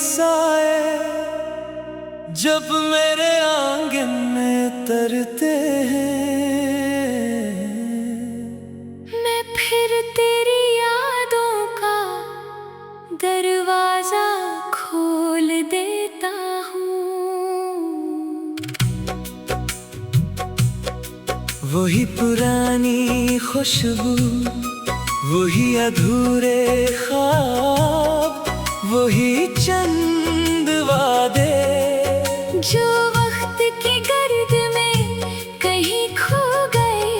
साए जब मेरे आंगन में तरते हैं, मैं फिर तेरी यादों का दरवाजा खोल देता हूँ। वही पुरानी खुशबू, वही अधूरे ख्वाब, वही चंद वादे जो वक्त की गर्द में कहीं खो गए,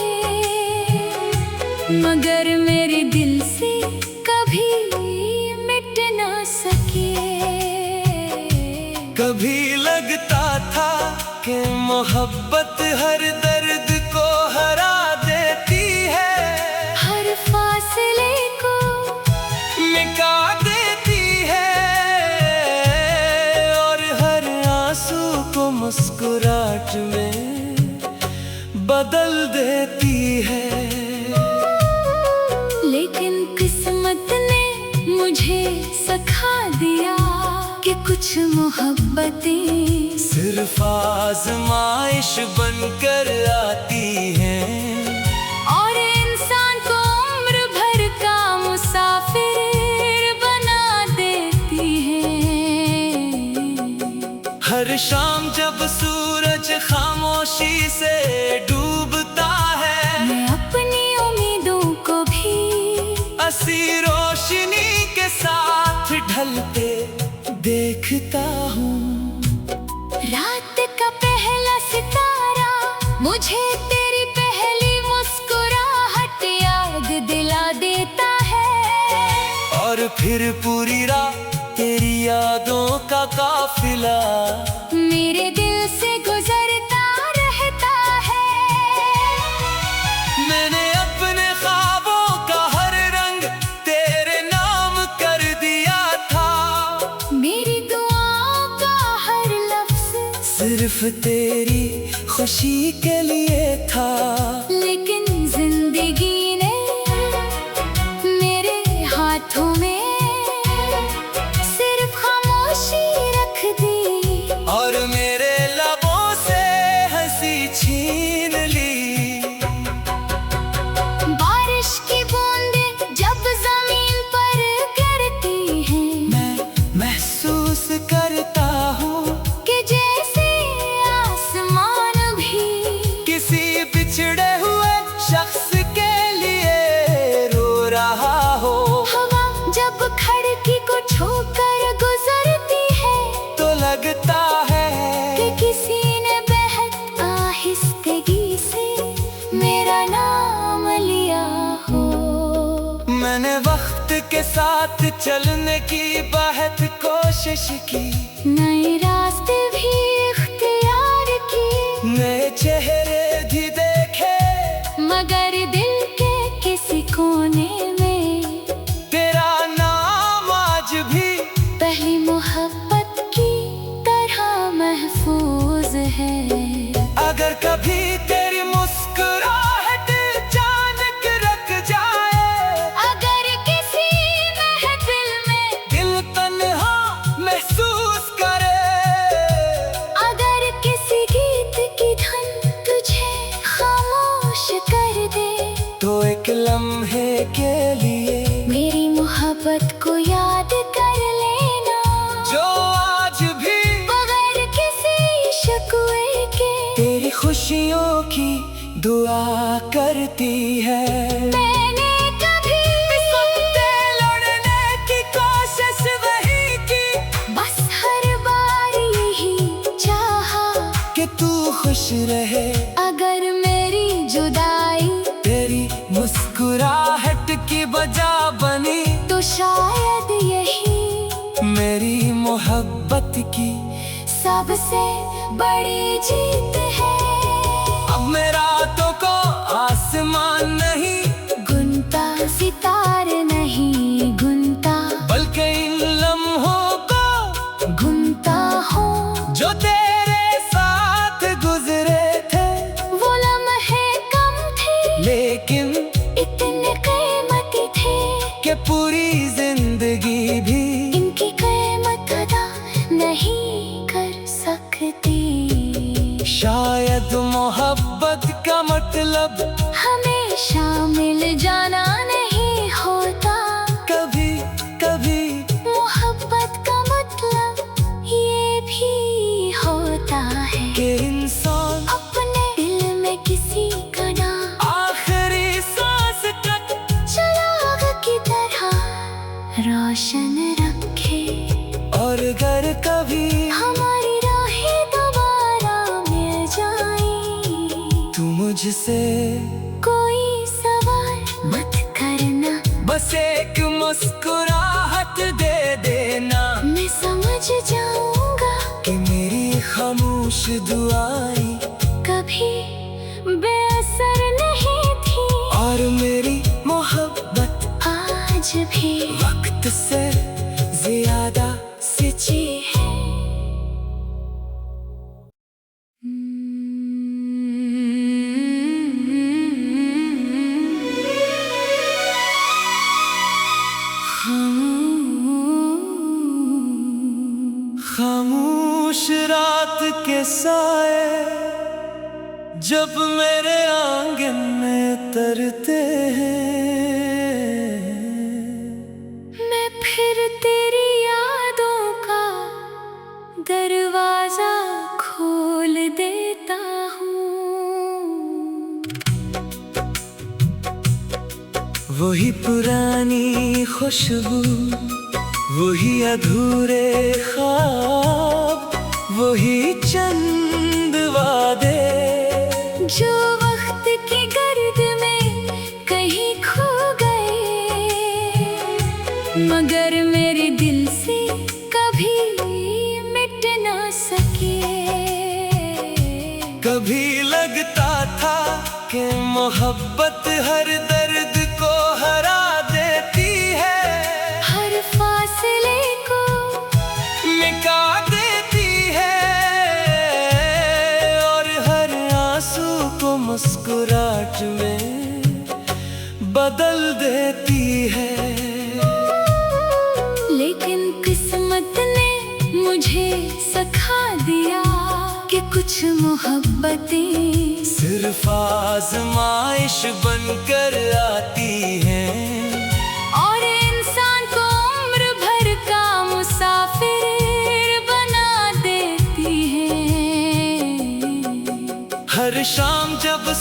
मगर मेरे दिल से कभी मिट ना सके। कभी लगता था कि मोहब्बत हर दर्द को हरा देती है, हर फासले को मिटा देती है, और हर आंसू को मुस्कुराहट में बदल देती है। लेकिन किस्मत ने मुझे सिखा दिया कि कुछ मोहब्बतें सिर्फ आजमाइश बनकर आती हैं, और इंसान को उम्र भर का मुसाफिर बना देती हैं। हर शाम जब सूरज खामोशी से डूबता है, मैं अपनी उम्मीदों को भी असी रोशनी के साथ ढलते देखता हूँ। रात का पहला सितारा मुझे तेरी पहली मुस्कुराहट याद दिला देता है, और फिर पूरी रात तेरी यादों का काफिला मेरे दिल से गुजरता रहता है। मैंने अपने ख्वाबों का हर रंग तेरे नाम कर दिया था, मेरी दुआओं का हर लफ्ज सिर्फ तेरी खुशी के लिए था। लेकिन जिंदगी ने मेरे हाथों में सिर्फ खामोशी रख दी, और मेरे लबों से हंसी छीन ली। बारिश की बूंदें जब जमीन पर गिरती हैं, मैं महसूस करता हूँ कि जैसे आसमान भी किसी बिछड़े हुए शख्स के लिए रो रहा हो। हवा जब खिड़की को छूकर गुजरती है, तो लगता है कि किसी ने बेहद आहिस्तगी से मेरा नाम लिया हो। मैंने वक्त के साथ चलने की बहुत कोशिश की, नए रास्ते भी इख्तियार किए, नए चेहरे भी देखे, मगर दिल के किसी कोने में तेरा नाम आज भी पहली मोहब्बत की तरह महफूज है। अगर कभी तेरी मुस्कुराहट जान के रख जाए, अगर किसी महफिल में दिल तन्हा महसूस करे, अगर किसी गीत की धुन तुझे खामोश कर दे, तो एक लम्हे के लिए मेरी मोहब्बत को याद कर लेना, जो आज भी बगैर किसी शिकवे के तेरी खुशियों की दुआ करती है। मैंने कभी सबसे लड़ने की कोशिश वही की, बस हर बार यही चाहा कि तू खुश रहे। अगर मेरी जुदाई तेरी मुस्कुराहट की वजह बनी, तो शायद यही मेरी मोहब्बत की सबसे बड़ी जीत है। अब मेरा तो को आसमान नहीं गुनता सितारे नहीं गुनता, बल्कि इन लम्हों को गुनता हूँ जो तेरे साथ गुजरे थे। वो लम्हे कम थे, लेकिन इतने कीमती थे कि पूरी जिंदगी भी इनकी कीमत अदा कर कभी हमारी राहें दोबारा मिल जाएं। तू मुझसे कोई सवाल मत करना, बस एक मुस्कुराहट दे देना। मैं समझ जाऊंगा कि मेरी खामोश दुआएं कभी बेअसर नहीं थी, और मेरी मोहब्बत आज भी वक्त से ज्यादा सच्ची है। खामोश रात के साए जब मेरे आंगन में तरते हैं, मैं फिर तेरी यादों का दरवाजा खोल देता हूँ। वही पुरानी खुशबू, वही अधूरे ख्वाब, वही चंद वादे जो वक्त की गर्द में कहीं खो गए, मगर मेरे दिल से कभी मिट ना सके। कभी लगता था कि मोहब्बत हर दर्द को हरा देती है, हर फासले को मिटा देती है, और हर आंसू को मुस्कुराहट में बदल देती है। लेकिन किस्मत ने मुझे सिखा दिया कि कुछ मोहब्बतें सिर्फ आजमाइश बनकर आती हैं, और इंसान को उम्र भर का मुसाफिर बना देती हैं। हर शाम जब